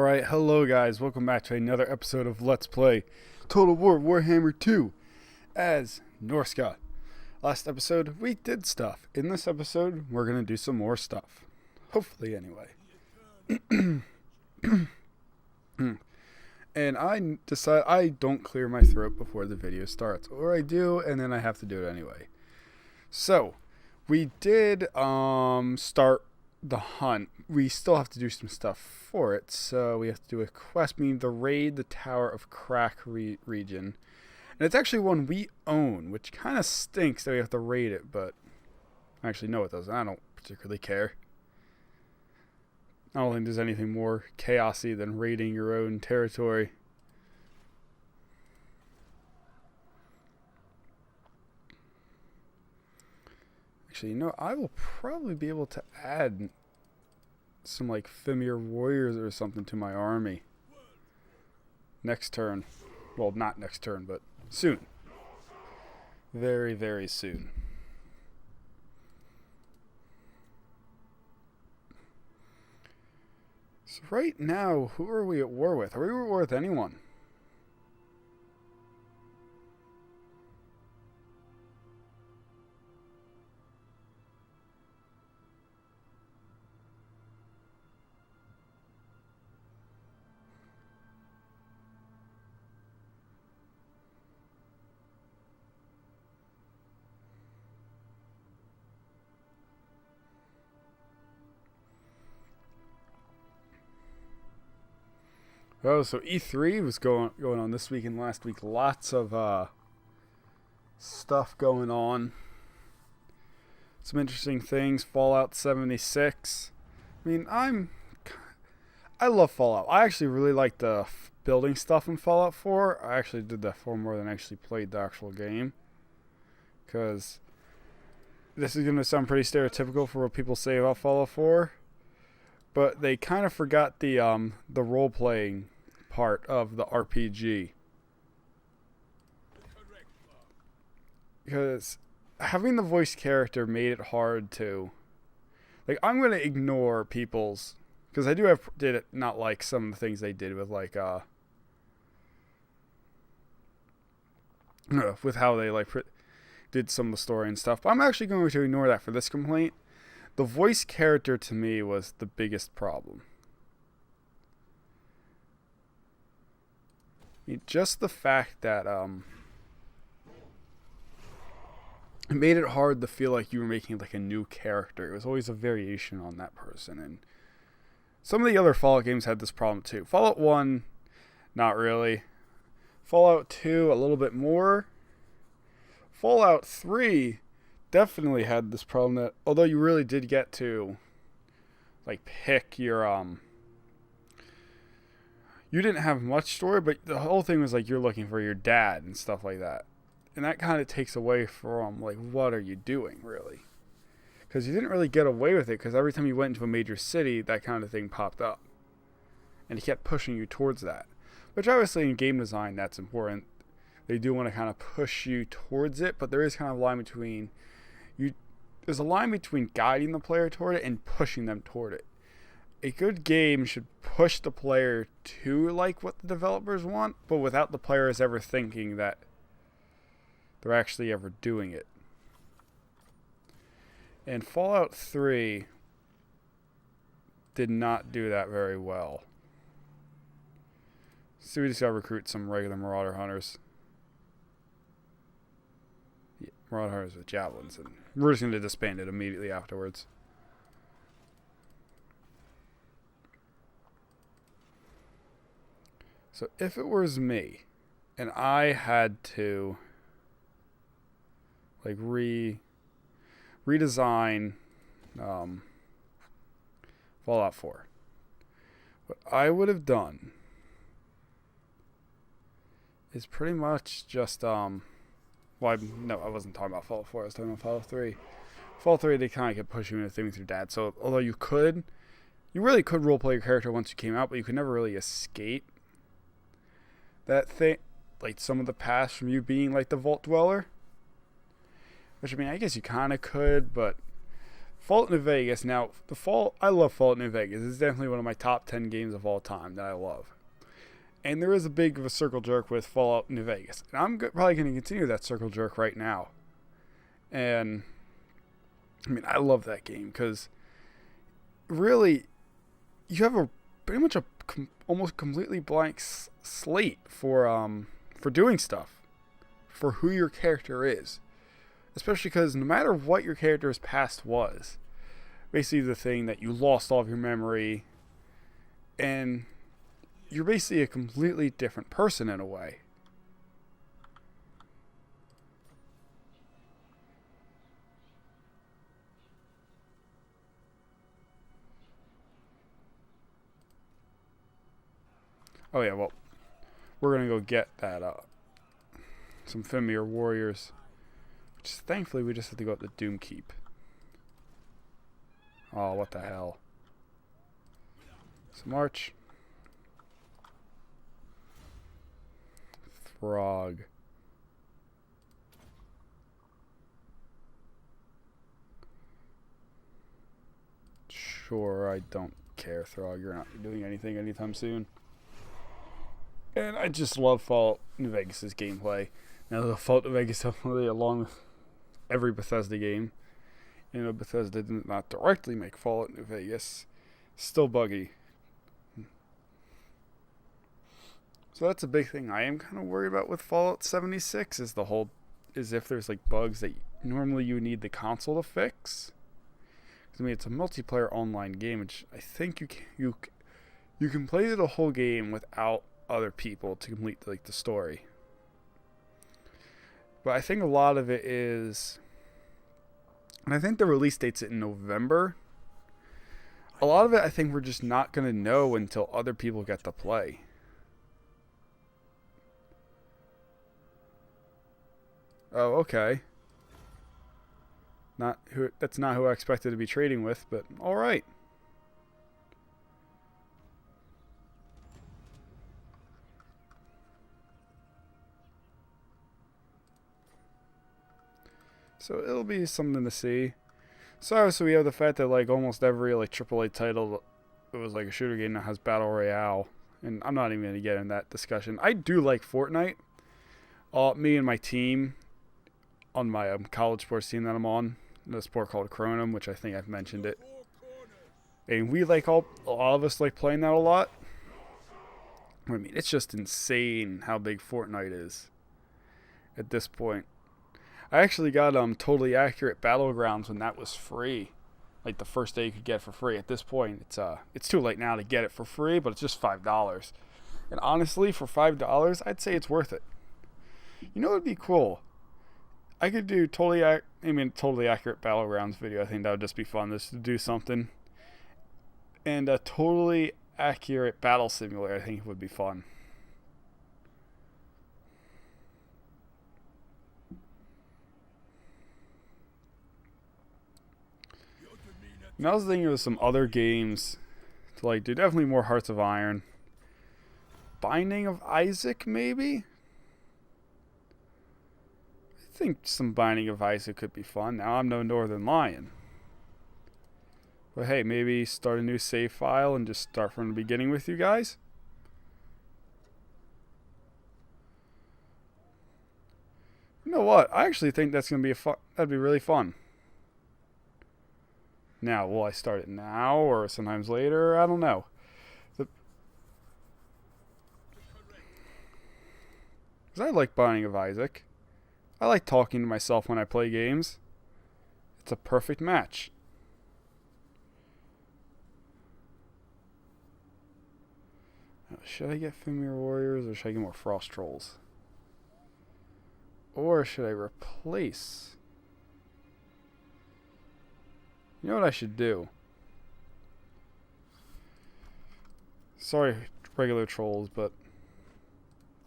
Alright, hello guys, welcome back to another episode of Let's Play Total War Warhammer 2 as Norsca. Last episode, we did stuff. In this episode, we're going to do some more stuff. Hopefully, anyway. And I decide I don't clear my throat before the video starts. Or I do, and then I have to do it anyway. So, we did start the hunt. We still have to do some stuff for it, so we have to do a quest, meaning the raid the Tower of Crack region. And it's actually one we own, which kind of stinks that we have to raid it, but actually no it doesn't. I don't particularly care. I don't think there's anything more chaosy than raiding your own territory. Actually, you know, I will probably be able to add some like Fimir warriors or something to my army next turn. Well, not next turn, but soon. Very, very soon. So right now, who are we at war with? Are we at war with anyone? Oh, so E3 was going on this week and last week. Lots of stuff going on. Some interesting things. Fallout 76. I mean, I love Fallout. I actually really like the building stuff in Fallout 4. I actually did that 4 more than I actually played the actual game. Because this is going to sound pretty stereotypical for what people say about Fallout 4. But they kind of forgot the role-playing part of the RPG. Because having the voice character made it hard to... Like, I'm going to ignore people's... Because I did it not like some of the things they did with, like, with how they, like, did some of the story and stuff. But I'm actually going to ignore that for this complaint. The voice character to me was the biggest problem. I mean, just the fact that it made it hard to feel like you were making like a new character. It was always a variation on that person, and some of the other Fallout games had this problem too. Fallout 1, not really. Fallout 2, a little bit more. Fallout 3 definitely had this problem that although you really did get to like pick your you didn't have much story, but the whole thing was like you're looking for your dad and stuff like that, and that kind of takes away from like what are you doing really, because you didn't really get away with it because every time you went into a major city that kind of thing popped up and it kept pushing you towards that, which obviously in game design that's important. They do want to kind of push you towards it, but there is kind of a line between there's a line between guiding the player toward it and pushing them toward it. A good game should push the player to like what the developers want, but without the players ever thinking that they're actually ever doing it. And Fallout 3 did not do that very well. So we just gotta recruit some regular Marauder hunters. Marauder hunters with javelins, and we're just going to disband it immediately afterwards. So if it was me, and I had to like redesign Fallout 4, what I would have done is pretty much just well, no, I wasn't talking about Fallout 4. I was talking about Fallout 3. Fallout 3, they kind of kept pushing you into things with your dad. So, although you really could roleplay your character once you came out, but you could never really escape that thing. Like, some of the past from you being, like, the Vault Dweller. Which, I mean, I guess you kind of could, but Fallout New Vegas. Now, I love Fallout New Vegas. It's definitely one of my top 10 games of all time that I love. And there is a big of a circle jerk with Fallout New Vegas. And I'm probably going to continue that circle jerk right now. And, I mean, I love that game because really, you have a pretty much a almost completely blank slate for doing stuff, for who your character is. Especially because no matter what your character's past was, basically the thing that you lost all of your memory, and you're basically a completely different person in a way. Oh yeah, well, we're gonna go get that some Fimir warriors. Which thankfully we just have to go up to Doomkeep. Oh, what the hell. So march. Throg. Sure, I don't care, Throg. You're not doing anything anytime soon. And I just love Fallout New Vegas' gameplay. Now, the Fallout New Vegas definitely, along with every Bethesda game, you know, Bethesda did not directly make Fallout New Vegas. Still buggy. So that's a big thing I am kind of worried about with Fallout 76 is if there's like bugs that normally you need the console to fix. I mean, it's a multiplayer online game, which I think you can play the whole game without other people to complete like the story. But I think a lot of it is, and I think the release date's in November. A lot of it I think we're just not going to know until other people get to play. Oh, okay. That's not who I expected to be trading with, but alright. So it'll be something to see. So we have the fact that like almost every like AAA title it was like a shooter game that has Battle Royale. And I'm not even going to get in that discussion. I do like Fortnite. Me and my team on my college sports team that I'm on, the sport called Cronum, which I think I've mentioned it. And we like a lot of us like playing that a lot. I mean, it's just insane how big Fortnite is at this point. I actually got Totally Accurate Battlegrounds when that was free. Like the first day you could get it for free. At this point, it's too late now to get it for free, but it's just $5. And honestly, for $5, I'd say it's worth it. You know what would be cool? I could do Totally Accurate Battlegrounds video. I think that would just be fun just to do something. And a Totally Accurate Battle Simulator, I think would be fun. And I was thinking of some other games to like do. Definitely more Hearts of Iron. Binding of Isaac, maybe? I think some Binding of Isaac could be fun. Now, I'm no Northern Lion. But hey, maybe start a new save file and just start from the beginning with you guys. You know what? I actually think that's going to be that'd be really fun. Now, will I start it now or sometimes later? I don't know. Because I like Binding of Isaac. I like talking to myself when I play games. It's a perfect match. Should I get Fimir Warriors or should I get more Frost Trolls? Or should I replace... You know what I should do? Sorry, regular trolls, but...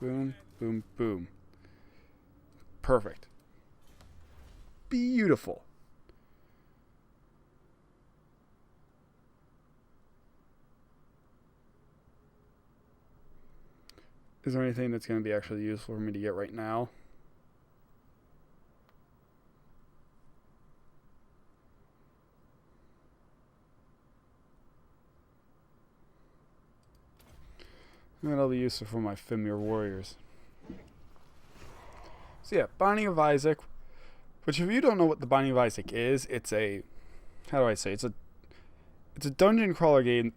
Boom, boom, boom. Perfect. Beautiful. Is there anything that's going to be actually useful for me to get right now? That'll be useful for my Fimir warriors. So yeah, Binding of Isaac. Which, if you don't know what the Binding of Isaac is, it's a, how do I say? It's a dungeon crawler game.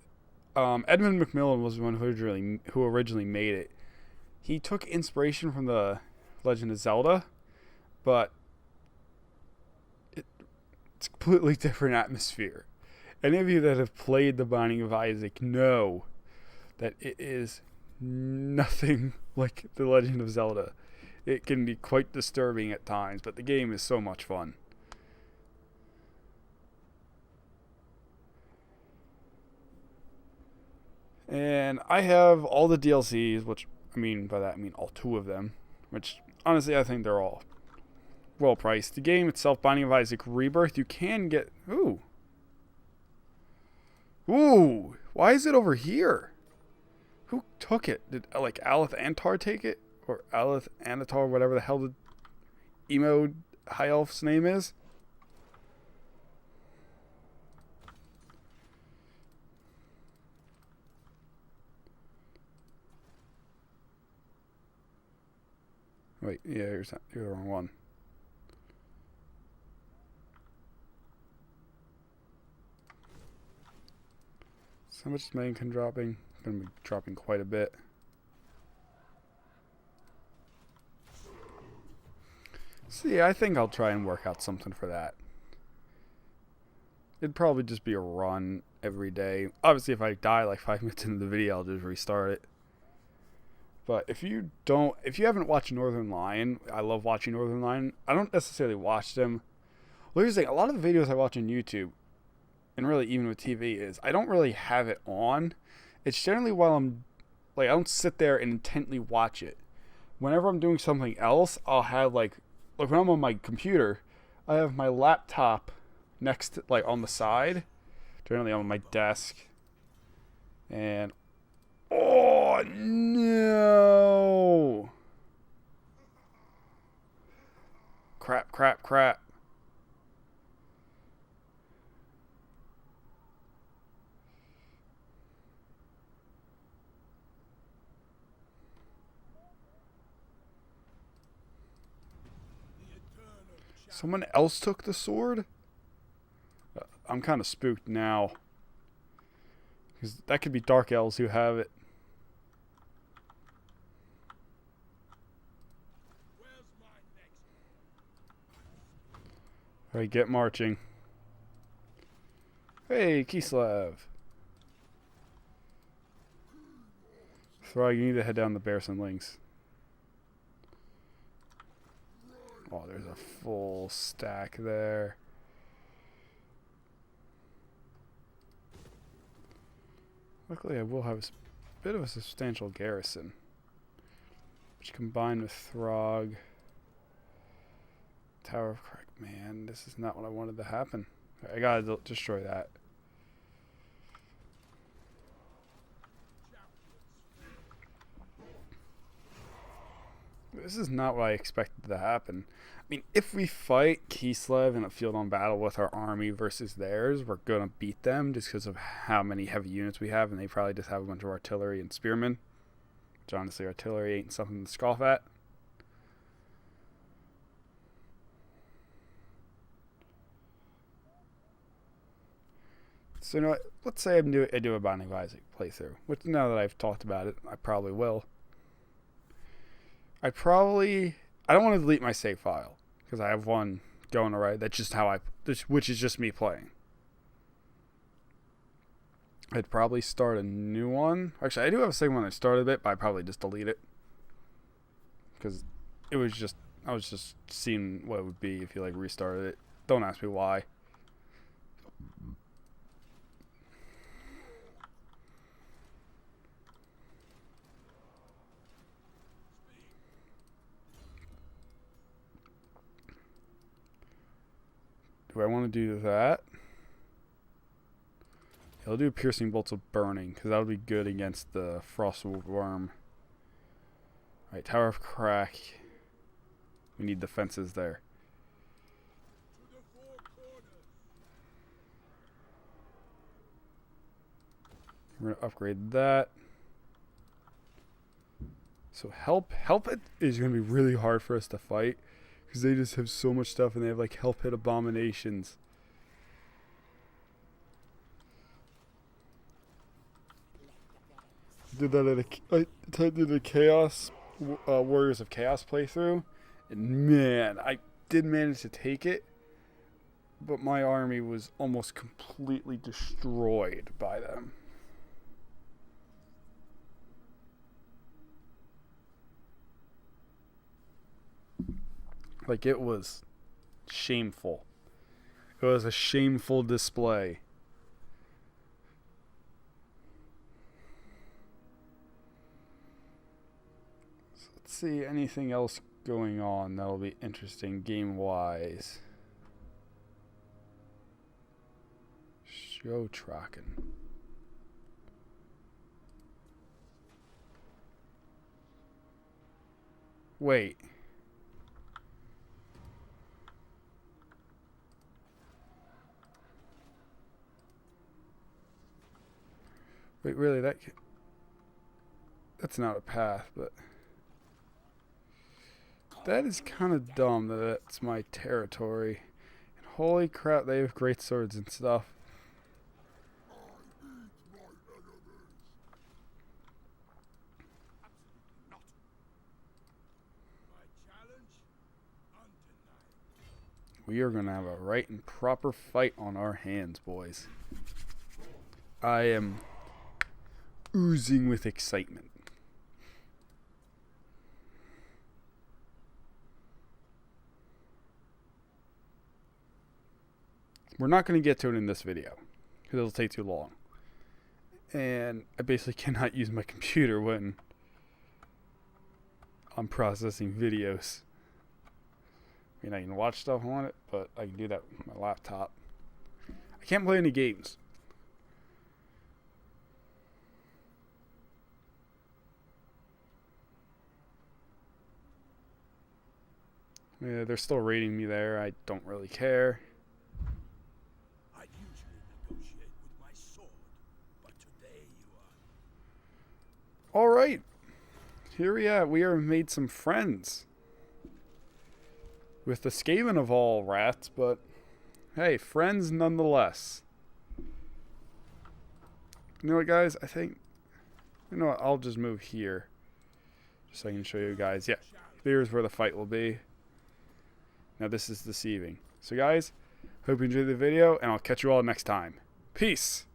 Edmund McMillan was the one who originally made it. He took inspiration from the Legend of Zelda, but it's a completely different atmosphere. Any of you that have played the Binding of Isaac know that it is nothing like the Legend of Zelda. It can be quite disturbing at times, but the game is so much fun. And I have all the DLCs, which I mean by that I mean all 2 of them, which honestly I think they're all well priced. The game itself, Binding of Isaac Rebirth, you can get... Ooh. Why is it over here? Who took it? Did, like, Aleth Antar take it? Or Aleth Anatar, whatever the hell the emo high elf's name is? Wait, yeah, you're the wrong one. So much is main dropping. Gonna be dropping quite a bit. See, I think I'll try and work out something for that. It'd probably just be a run every day. Obviously, if I die like 5 minutes into the video, I'll just restart it. But if you haven't watched Northern Lion, I love watching Northern Lion. I don't necessarily watch them. Well, here's the thing, a lot of the videos I watch on YouTube, and really even with TV, is I don't really have it on. It's generally while I'm, like, I don't sit there and intently watch it. Whenever I'm doing something else, I'll have, like when I'm on my computer, I have my laptop next to, like, on the side, generally on my desk, and oh no! Crap. Someone else took the sword? I'm kind of spooked now. Because that could be Dark Elves who have it. Alright, get marching. Hey, Kislev. Throg, you need to head down the Bearson Links. Oh, there's a full stack there. Luckily, I will have a bit of a substantial garrison, which combined with Throg, Tower of Crack. Man, this is not what I wanted to happen. I gotta destroy that. This is not what I expected to happen. I mean, if we fight Kislev in a field-on battle with our army versus theirs, we're going to beat them just because of how many heavy units we have, and they probably just have a bunch of artillery and spearmen. Which, honestly, artillery ain't something to scoff at. So, you know what? Let's say I do a Binding of Isaac playthrough, which now that I've talked about it, I probably will. I don't want to delete my save file because I have one going already. That's just which is just me playing. I'd probably start a new one. Actually, I do have a second one I started it, but I'd probably just delete it because I was just seeing what it would be if you like restarted it. Don't ask me why. Do I want to do that? I'll do piercing bolts of burning because that'll be good against the frostwood worm. Alright, Tower of Crack. We need defenses there. We're going to upgrade that. So help it is going to be really hard for us to fight because they just have so much stuff and they have like help hit abominations. Did that I did a Chaos Warriors of Chaos playthrough, and man, I did manage to take it, but my army was almost completely destroyed by them. Like, it was shameful. It was a shameful display. So let's see anything else going on that'll be interesting game-wise. Show tracking. Wait. Wait, really? That's not a path, but that is kind of dumb that that's my territory. And holy crap, they have great swords and stuff. We are going to have a right and proper fight on our hands, boys. I am oozing with excitement. We're not going to get to it in this video because it'll take too long. And I basically cannot use my computer when I'm processing videos. I mean, I can watch stuff on it, but I can do that with my laptop. I can't play any games. Yeah, they're still rating me there. I don't really care. I usually negotiate with my sword, but today you are. All right, here we are. We are made some friends with the Skaven of all rats, but hey, friends nonetheless. You know what, guys? I think, you know what? I'll just move here, just so I can show you guys. Yeah, here's where the fight will be. Now this is deceiving. So guys, hope you enjoyed the video, and I'll catch you all next time. Peace!